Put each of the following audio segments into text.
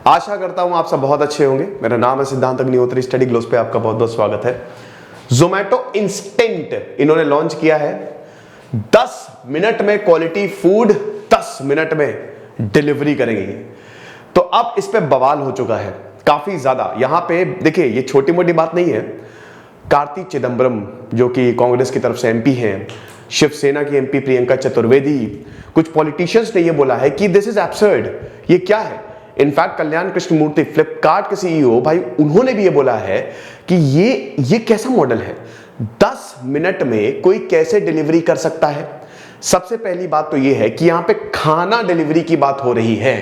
आशा करता हूं आप सब बहुत अच्छे होंगे। मेरा नाम है सिद्धांत अग्निहोत्री, स्टडी ग्लोस पे आपका बहुत बहुत स्वागत है। जोमैटो इंस्टेंट इन्होंने लॉन्च किया है। 10 मिनट में क्वालिटी फूड 10 मिनट में डिलीवरी करेंगे। तो अब इस पे बवाल हो चुका है काफी ज्यादा। यहां पे देखिए, ये छोटी मोटी बात नहीं है। कार्ति चिदंबरम जो कि कांग्रेस की तरफ से एमपी हैं, शिवसेना की एमपी प्रियंका चतुर्वेदी, कुछ पॉलिटिशियंस ने ये बोला है कि दिस इज एब्सर्ड, ये क्या है। इनफैक्ट कल्याण कृष्णमूर्ति फ्लिपकार्ट के सीईओ भाई, उन्होंने भी ये बोला है कि ये कैसा मॉडल है, 10 मिनट में कोई कैसे डिलीवरी कर सकता है। सबसे पहली बात तो ये है कि यहां पे खाना डिलीवरी की बात हो रही है।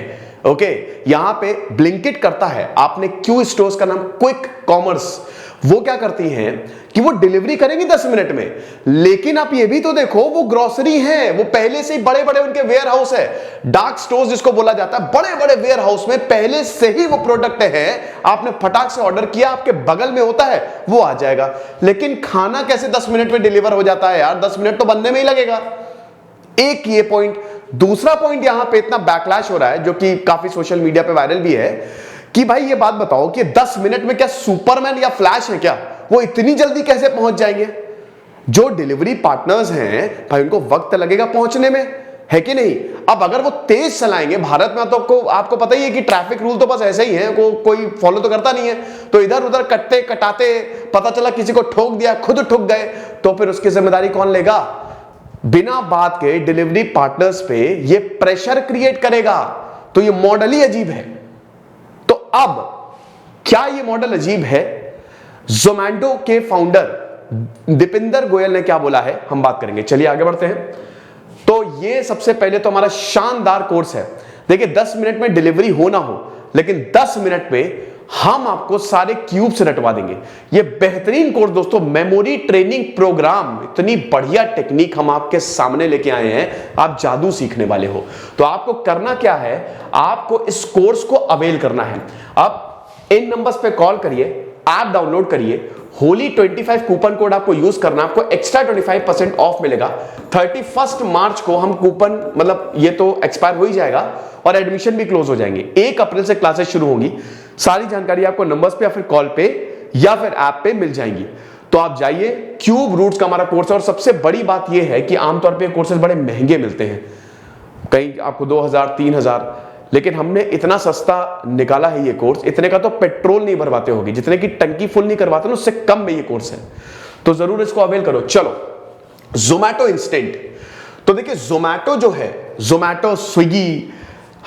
ओके, यहां पे ब्लिंकिट करता है, आपने क्यू स्टोर्स का नाम क्विक कॉमर्स, वो क्या करती हैं कि वो डिलीवरी करेंगी 10 मिनट में। लेकिन आप ये भी तो देखो, वो ग्रोसरी है, वो पहले से ही बड़े बड़े उनके वेयर हाउस है, डार्क स्टोर्स जिसको बोला जाता है, बड़े बड़े वेयर हाउस में पहले से ही वो प्रोडक्ट है। आपने फटाक से ऑर्डर किया, आपके बगल में होता है, वो आ जाएगा। लेकिन खाना कैसे 10 मिनट में डिलीवर हो जाता है यार? 10 मिनट तो बनने में ही लगेगा। एक ये पॉइंट। दूसरा पॉइंट, यहां पे इतना बैकलैश हो रहा है जो कि काफी सोशल मीडिया पे वायरल भी है कि भाई ये बात बताओ कि 10 मिनट में क्या सुपरमैन या फ्लैश है क्या? वो इतनी जल्दी कैसे पहुंच जाएंगे? जो डिलीवरी पार्टनर्स हैं भाई, उनको वक्त लगेगा पहुंचने में, है कि नहीं? अब अगर वो तेज चलाएंगे, भारत में तो आपको पता ही है कि ट्रैफिक रूल तो बस ऐसे ही है, कोई फॉलो तो करता नहीं है। तो इधर उधर कटते कटाते पता चला किसी को ठोक दिया, खुद ठुक गए, तो फिर उसकी जिम्मेदारी कौन लेगा? बिना बात के डिलीवरी पार्टनर्स पे ये प्रेशर क्रिएट करेगा। तो ये मॉडल ही अजीब है। तो अब क्या ये मॉडल अजीब है? जोमैटो के फाउंडर दीपिंदर गोयल ने क्या बोला है, हम बात करेंगे। चलिए आगे बढ़ते हैं। तो ये सबसे पहले तो हमारा शानदार कोर्स है। देखिए, 10 मिनट में डिलीवरी हो ना हो, लेकिन 10 मिनट में हम आपको सारे क्यूब्स रटवा देंगे। ये बेहतरीन कोर्स दोस्तों, मेमोरी ट्रेनिंग प्रोग्राम, इतनी बढ़िया टेक्निक हम आपके सामने लेके आए हैं, आप जादू सीखने वाले हो। तो आपको करना क्या है, आपको इस कोर्स को अवेल करना है। अब इन नंबर्स पे कॉल करिए, ऐप डाउनलोड करिए, होली 25 कूपन कोड आपको यूज करना, आपको एक्स्ट्रा 25% ऑफ मिलेगा। 31 मार्च को हम कूपन, मतलब ये तो एक्सपायर हो ही जाएगा और एडमिशन भी क्लोज हो जाएंगे। 1 अप्रैल से क्लासेस शुरू होंगी। सारी जानकारी आपको नंबर्स पे या फिर कॉल पे या फिर ऐप पे मिल जाएंगी। तो आप जाइए, क्यूब रूट्स का हमारा कोर्स है। और सबसे बड़ी बात यह है कि आमतौर पे कोर्सेज बड़े महंगे मिलते हैं, कहीं आपको 2000 3000, लेकिन हमने इतना सस्ता निकाला है ये कोर्स। इतने का तो पेट्रोल नहीं भरवाते होगी, जितने की टंकी फुल नहीं करवाते ना, उससे कम में ये कोर्स है। तो जरूर इसको अवेल करो। चलो, जोमैटो इंस्टेंट। तो देखिए, जोमैटो जो है, जोमैटो स्विगी,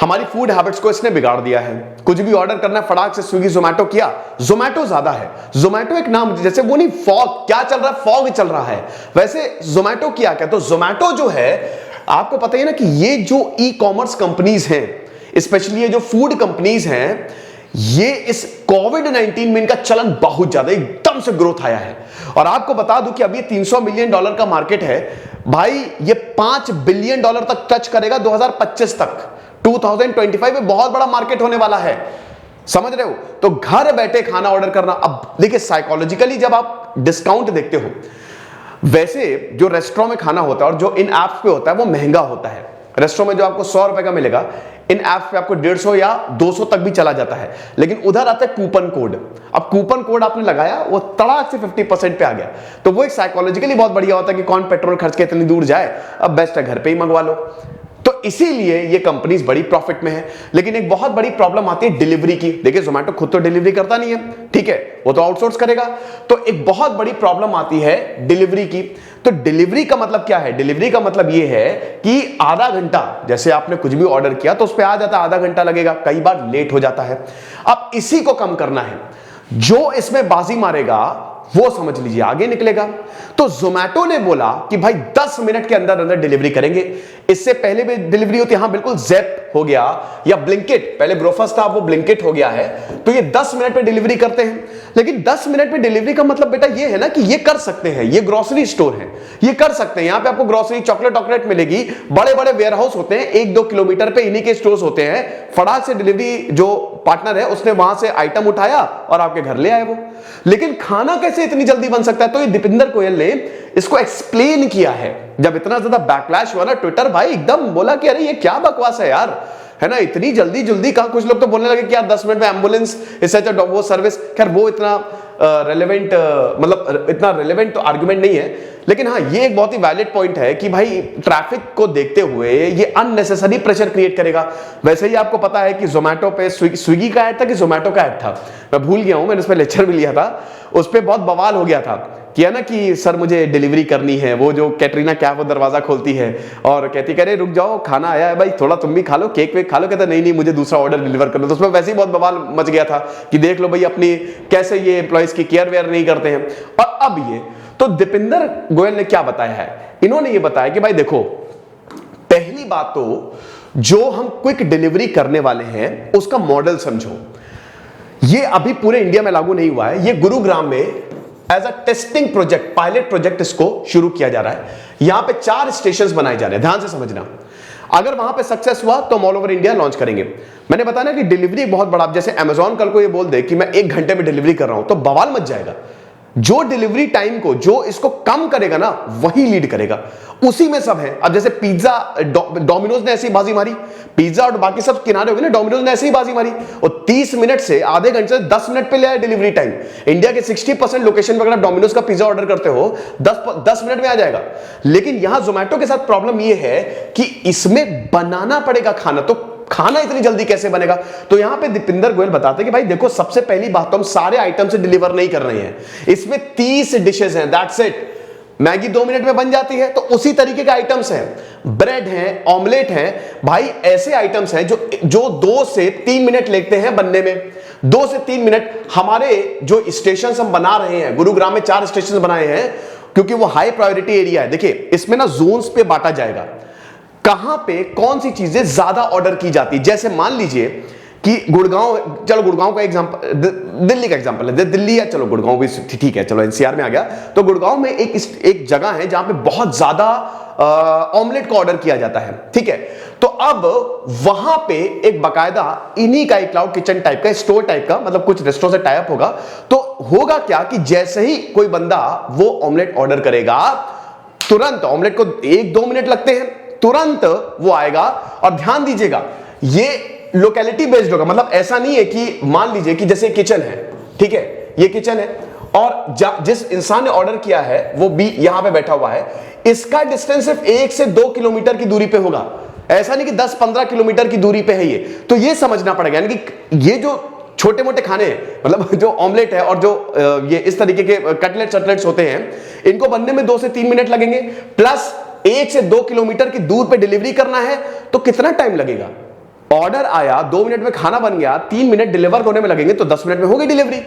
हमारी फूड हैबिट्स को इसने बिगाड़ दिया है। कुछ भी ऑर्डर करना, फटाक से स्विगी जोमैटो किया। जोमैटो ज्यादा है। जोमैटो एक नाम, जैसे वो नहीं, फॉग क्या चल रहा है, फॉग चल रहा है, वैसे जोमैटो किया क्या? तो जोमैटो जो है, आपको पता ही ना कि ये जो ई कॉमर्स कंपनीज हैं, स्पेशली ये जो फूड कंपनीज हैं, ये इस कोविड-19 में इनका चलन बहुत ज्यादा, एकदम से ग्रोथ आया है। और आपको बता दूं कि अभी $300 मिलियन का मार्केट है भाई, ये $5 बिलियन तक टच करेगा 2025 तक। 2025 में बहुत बड़ा मार्केट होने वाला है, समझ रहे हो? तो घर बैठे खाना ऑर्डर करना। अब देखिए, साइकोलॉजिकली जब आप डिस्काउंट देखते हो, वैसे जो रेस्टोरेंट में खाना होता है और जो इन एप्स पे होता है वो महंगा होता है। रेस्टोरेंट में जो आपको 100 रुपए का मिलेगा, इन एप्स पे आपको 150 या 200 तक भी चला जाता है। लेकिन उधर आता है कूपन कोड। अब कूपन कोड आपने लगाया, वो तड़ाक से 50% पे आ गया। तो वो एक साइकोलॉजिकली बहुत बढ़िया होता है कि कौन पेट्रोल खर्च के इतनी दूर जाए, अब बेस्ट है घर पे ही मंगवा लो। तो इसीलिए ये कंपनीज बड़ी प्रॉफिट में है। लेकिन एक बहुत बड़ी प्रॉब्लम आती है डिलीवरी की। देखिए, जोमैटो खुद तो डिलीवरी करता नहीं है, ठीक है, वो तो आउटसोर्स करेगा। तो एक बहुत बड़ी प्रॉब्लम आती है डिलीवरी की। तो डिलीवरी का मतलब क्या है? डिलीवरी का मतलब ये है कि आधा घंटा, जैसे आपने कुछ भी ऑर्डर किया तो उस पर आ जाता है, आधा घंटा लगेगा, कई बार लेट हो जाता है। अब इसी को कम करना है। जो इसमें बाजी मारेगा वो समझ लीजिए आगे निकलेगा। तो जोमैटो ने बोला कि भाई 10 मिनट के अंदर अंदर डिलीवरी करेंगे। इससे पहले भी डिलीवरी होती है, हाँ बिल्कुल, ज़ेप हो गया या ब्लिंकिट, पहले ब्रोफास्ट था, वो ब्लिंकिट हो गया है। तो ये 10 मिनट में डिलीवरी करते हैं। लेकिन 10 मिनट में डिलीवरी का मतलब बेटा ये है ना कि ये कर सकते हैं, ये ग्रोसरी स्टोर है, ये कर सकते हैं। यहां पे आपको ग्रोसरी चॉकलेट मिलेगी, बड़े बड़े वेयर हाउस होते हैं, 1-2 किलोमीटर पे इन्हीं के स्टोर्स होते हैं। फटाक से डिलीवरी जो पार्टनर है उसने वहां से आइटम उठाया और आपके घर ले आए वो। लेकिन खाना कैसे इतनी जल्दी बन सकता है? तो ये दीपिंदर गोयल ने इसको एक्सप्लेन किया है। जब इतना ज्यादा बैकलैश हुआ ना, ट्विटर भाई एकदम बोला कि अरे ये क्या बकवास है यार, है ना, इतनी जल्दी जल्दी कहां। कुछ लोग तो बोलने लगे कि यार 10 मिनट में एम्बुलेंस इससे वो सर्विस। खैर वो इतना रेलेवेंट मतलब इतना रेलेवेंट तो आर्गुमेंट नहीं है, लेकिन हाँ ये एक बहुत ही वैलिड पॉइंट है कि भाई ट्रैफिक को देखते हुए ये अननेसेसरी प्रेशर क्रिएट करेगा। वैसे ही आपको पता है कि जोमेटो पे स्विगी का ऐड था कि जोमेटो का ऐड था, मैं भूल गया हूं, मैंने उस पर लेक्चर भी लिया था। उस पर बहुत बवाल हो गया था कि है ना कि सर मुझे डिलीवरी करनी है, वो जो कैटरीना कैफ वो दरवाजा खोलती है और कहती कह रहे रुक जाओ खाना आया है भाई, थोड़ा तुम भी खा लो, केक वेक खा लो। कहता नहीं नहीं मुझे दूसरा ऑर्डर डिलीवर कर लो। तो उसमें वैसे ही बहुत बवाल मच गया था कि देख लो भाई अपनी कैसे ये एम्प्लॉइज की केयर वेयर नहीं करते हैं। और अब ये तो दीपिंदर गोयल ने क्या बताया है, इन्होंने ये बताया कि भाई देखो पहली बात तो जो हम क्विक डिलीवरी करने वाले हैं उसका मॉडल समझो। ये अभी पूरे इंडिया में लागू नहीं हुआ है, ये गुरुग्राम में as a testing project, pilot project इसको शुरू किया जा रहा है। यहां पे 4 स्टेशंस बनाए जा रहे हैं, ध्यान से समझना। अगर वहां पे सक्सेस हुआ तो ऑल ओवर इंडिया लॉन्च करेंगे। मैंने बताया ना कि डिलीवरी बहुत बड़ा, जैसे अमेजॉन कल को ये बोल दे कि मैं 1 घंटे में डिलीवरी कर रहा हूं तो बवाल मच जाएगा। जो डिलीवरी टाइम को जो इसको कम करेगा ना वही लीड करेगा, उसी में सब है। अब जैसे पिज्जा डोमिनोज ने ऐसी बाजी मारी, पिज्जा और बाकी सब किनारे हो गए ना, डोमिनोज ने ऐसी ही बाजी मारी और 30 मिनट से आधे घंटे से 10 मिनट पे ले आया डिलीवरी टाइम। इंडिया के 60% लोकेशन पर अगर डोमिनोज का पिज्जा ऑर्डर करते हो 10 मिनट में आ जाएगा। लेकिन यहां जोमेटो के साथ प्रॉब्लम यह है कि इसमें बनाना पड़ेगा खाना, तो खाना इतनी जल्दी कैसे बनेगा। तो यहां पे दीपिंदर गोयल बताते हैं कि भाई देखो सबसे पहली बात तो हम सारे आइटम से डिलीवर नहीं कर रहे हैं, इसमें 30 डिशेस हैं, दैट्स इट। मैगी 2 मिनट में बन जाती है तो उसी तरीके के आइटम्स हैं, ब्रेड हैं, ऑमलेट हैं, भाई ऐसे आइटम्स हैं जो 2 से 3 मिनट लगते हैं बनने में। 2 से 3 मिनट। हमारे जो स्टेशन हम बना रहे हैं, गुरुग्राम में 4 स्टेशन बनाए हैं क्योंकि वो हाई प्रायोरिटी एरिया है। देखिए इसमें ना जोन्स पे बांटा जाएगा, कहां पे कौन सी चीजें ज्यादा ऑर्डर की जाती है। जैसे मान लीजिए कि गुड़गांव, चलो गुड़गांव का एग्जांपल, दिल्ली का एग्जांपल है, दिल्ली या चलो गुड़गांव भी ठीक है, चलो एनसीआर में आ गया। तो गुड़गांव में एक जगह है जहां पे बहुत ज्यादा ऑमलेट का ऑर्डर किया जाता है, ठीक है। तो अब वहां पे एक बकायदा इन्हीं का एक क्लाउड किचन टाइप का, स्टोर टाइप का, मतलब कुछ रेस्टोरेंट से टाइप होगा। तो होगा क्या कि जैसे ही कोई बंदा वो ऑमलेट ऑर्डर करेगा, तुरंत ऑमलेट को 1-2 मिनट लगते हैं, तुरंत वो आएगा। और ध्यान दीजिएगा ये लोकेलिटी बेस्ड होगा, मतलब ऐसा नहीं है कि मान लीजिए कि जैसे किचन है, ठीक है, ये किचन है और जिस इंसान ने ऑर्डर किया है वो भी यहां पे बैठा हुआ है, इसका डिस्टेंस सिर्फ 1 से 2 किलोमीटर की दूरी पे होगा। ऐसा नहीं कि 10-15 किलोमीटर की दूरी पे है ये। तो ये समझना पड़ेगा, यानी कि ये जो छोटे मोटे खाने हैं, मतलब जो ऑमलेट है और जो ये इस तरीके के कटलेट्स होते हैं, इनको बनने में 2 से 3 मिनट लगेंगे, प्लस 1 से 2 किलोमीटर की दूर पे डिलीवरी करना है तो कितना टाइम लगेगा। ऑर्डर आया, 2 मिनट में खाना बन गया, 3 मिनट डिलीवर होने में लगेंगे तो 10 मिनट में होगी डिलीवरी।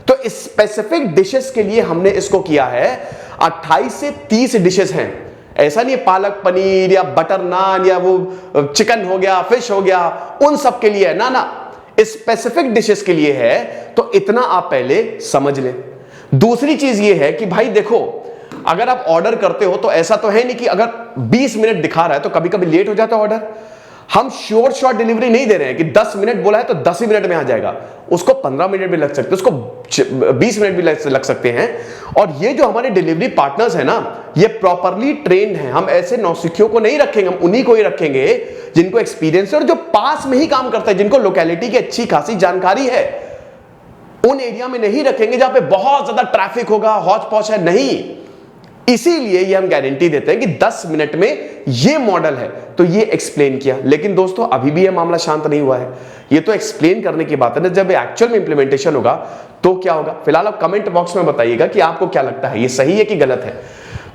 तो स्पेसिफिक डिशेस के लिए हमने इसको किया है। 28 से 30 डिशेस हैं, ऐसा नहीं है पालक पनीर या बटर नान या वो चिकन हो गया, फिश हो गया, उन सब के लिए है ना, स्पेसिफिक डिशेस के लिए है। तो इतना आप पहले समझ लें। दूसरी चीज ये है कि भाई देखो अगर आप ऑर्डर करते हो तो ऐसा तो है नहीं कि अगर 20 मिनट दिखा रहा है तो कभी कभी लेट हो जाता है ऑर्डर। हम श्योर शॉर्ट डिलीवरी नहीं दे रहे हैं कि 10 मिनट बोला है तो 10 ही मिनट में आ जाएगा, उसको 15 मिनट भी लग सकते हैं, उसको 20 मिनट भी लग सकते हैं। और ये जो हमारे डिलीवरी पार्टनर्स हैं ना, ये प्रॉपरली ट्रेन्ड हैं। हम ऐसे नौसिखियों को नहीं रखेंगे, हम उन्हीं को ही रखेंगे जिनको एक्सपीरियंस है और जो पास में ही काम करता है, जिनको लोकेलिटी की अच्छी खासी जानकारी है। उन एरिया में नहीं रखेंगे जहां पे बहुत ज्यादा ट्रैफिक होगा, हौच पौच है, नहीं। इसीलिए ये हम गारंटी देते हैं कि 10 मिनट में ये मॉडल है। तो ये एक्सप्लेन किया, लेकिन दोस्तों अभी भी ये मामला शांत नहीं हुआ है। ये तो एक्सप्लेन करने की बात है ना, जब एक्चुअल में इंप्लीमेंटेशन होगा तो क्या होगा। फिलहाल आप कमेंट बॉक्स में बताइएगा कि आपको क्या लगता है, ये सही है कि गलत है।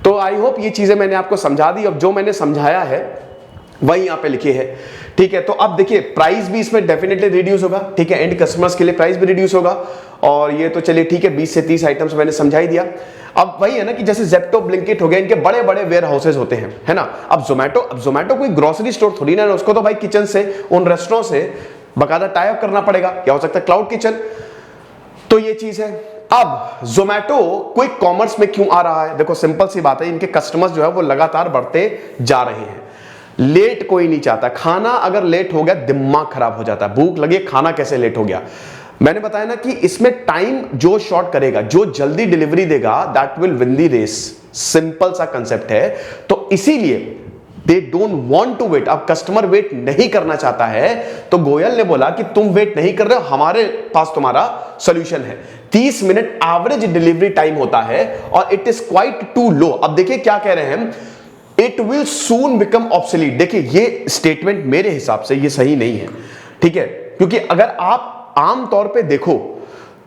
तो आई होप ये चीजें मैंने आपको समझा दी। अब जो मैंने समझाया है वही यहाँ पे लिखे है, ठीक है। तो अब देखिए प्राइस भी इसमें डेफिनेटली रिड्यूस होगा, ठीक है। एंड कस्टमर्स के लिए प्राइस भी रिड्यूस होगा। और ये तो चलिए ठीक है, 20 से 30 आइटम्स मैंने समझा ही दिया। अब वही है ना कि जैसे जेप्टो, ब्लिंकिट हो गया, इनके बड़े बड़े वेयर हाउसेज होते हैं, है ना। अब जोमेटो कोई ग्रोसरी स्टोर थोड़ी ना है, उसको तो भाई किचन से, उन रेस्टोरेंट से बकायदा टाई अप करना पड़ेगा। क्या हो सकता है, क्लाउड किचन। तो ये चीज है। अब जोमेटो क्विक कॉमर्स में क्यों आ रहा है, देखो सिंपल सी बात है, इनके कस्टमर्स जो है वो लगातार बढ़ते जा रहे हैं। लेट कोई नहीं चाहता, खाना अगर लेट हो गया दिमाग खराब हो जाता है, भूख लगे, खाना कैसे लेट हो गया। मैंने बताया ना कि इसमें टाइम जो शॉर्ट करेगा, जो जल्दी डिलीवरी देगा, that will win the race. Simple सा कंसेप्ट है। तो इसीलिए they don't want to wait. अब कस्टमर वेट नहीं करना चाहता है, तो गोयल ने बोला कि तुम वेट नहीं कर रहे हो, हमारे पास तुम्हारा सॉल्यूशन है। 30 मिनट एवरेज डिलीवरी टाइम होता है और it is quite to low. अब देखिए क्या कह रहे हैं, it will soon become obsolete. देखिए ये स्टेटमेंट मेरे हिसाब से ये सही नहीं है, ठीक है, क्योंकि अगर आप आमतौर पे देखो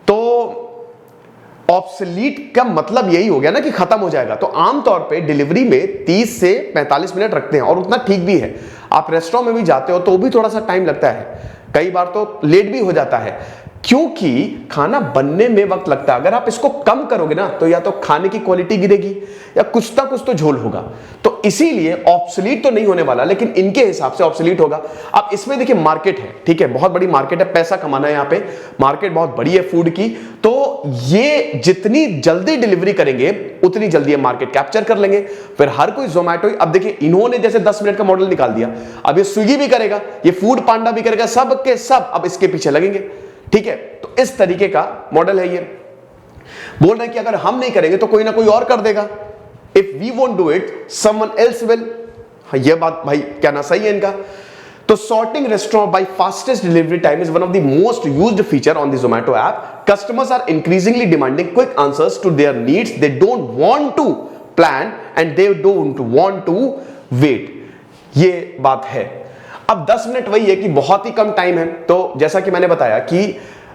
तो ऑब्सोलीट का मतलब यही हो गया ना कि खत्म हो जाएगा। तो आमतौर पे डिलीवरी में 30 से 45 मिनट रखते हैं और उतना ठीक भी है। आप रेस्टोरेंट में भी जाते हो तो भी थोड़ा सा टाइम लगता है, कई बार तो लेट भी हो जाता है, क्योंकि खाना बनने में वक्त लगता है। अगर आप इसको कम करोगे ना तो या तो खाने की क्वालिटी गिरेगी या कुछ ना कुछ तो झोल होगा। तो इसीलिए ऑब्सोलीट तो नहीं होने वाला, लेकिन इनके हिसाब से ऑब्सोलीट होगा। अब इसमें देखिए मार्केट है, ठीक है, बहुत बड़ी मार्केट है, पैसा कमाना है यहाँ पे, मार्केट बहुत बड़ी है फूड की। तो ये जितनी जल्दी डिलीवरी करेंगे उतनी जल्दी ये मार्केट कैप्चर कर लेंगे। फिर हर कोई जोमैटो, अब देखिए इन्होंने जैसे 10 मिनट का मॉडल निकाल दिया, अब ये स्विगी भी करेगा, ये फूड पांडा भी करेगा, सब के सब अब इसके पीछे लगेंगे, ठीक है। तो इस तरीके का मॉडल है ये। बोल रहे हैं कि अगर हम नहीं करेंगे तो कोई ना कोई और कर देगा। If we won't do it someone else will. ये बात भाई कहना सही है इनका। तो sorting restaurant by fastest delivery time is one of the most used feature on the Zomato app. Customers are increasingly demanding quick answers to their needs. They don't want to plan and they don't want to wait. ये बात है। अब 10 minute वही है कि बहुत ही कम time है। तो जैसा कि मैंने बताया कि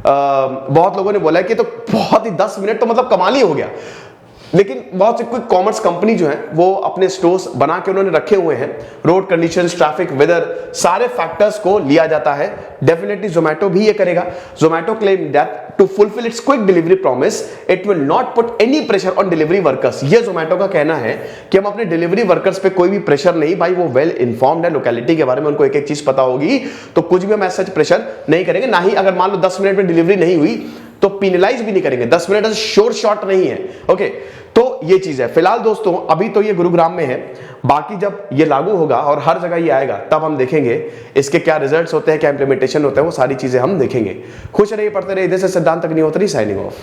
बहुत लोगों ने बोला कि तो बहुत ही 10 मिनट तो मतलब कमाल ही हो गया, लेकिन बहुत से क्विक कॉमर्स कंपनी जो है वो अपने स्टोर्स बना के उन्होंने रखे हुए हैं। रोड कंडीशंस, ट्रैफिक, वेदर, सारे फैक्टर्स को लिया जाता है। डेफिनेटली जोमैटो भी ये करेगा। Zomato claim that to fulfil its quick delivery promise it will not put any pressure on delivery workers. ये जोमैटो का कहना है कि हम अपने डिलीवरी वर्कर्स पे कोई भी प्रेशर नहीं, भाई वो वेल इन्फॉर्म्ड है, लोकेलिटी के बारे में उनको एक एक चीज पता होगी, तो कुछ भी हम ऐसा प्रेशर नहीं करेंगे। ना ही अगर मान लो 10 मिनट में डिलीवरी नहीं हुई तो पिनलाइज भी नहीं करेंगे। 10 मिनट श्योर शॉट नहीं है, ओके। तो ये चीज है। फिलहाल दोस्तों अभी तो ये गुरुग्राम में है, बाकी जब ये लागू होगा और हर जगह ये आएगा तब हम देखेंगे इसके क्या रिजल्ट्स होते हैं, क्या इंप्लीमेंटेशन होता है, वो सारी चीजें हम देखेंगे। खुश रहिए, पढ़ते रहिए। दिस इज सिद्धांत अग्निहोत्री साइनिंग ऑफ।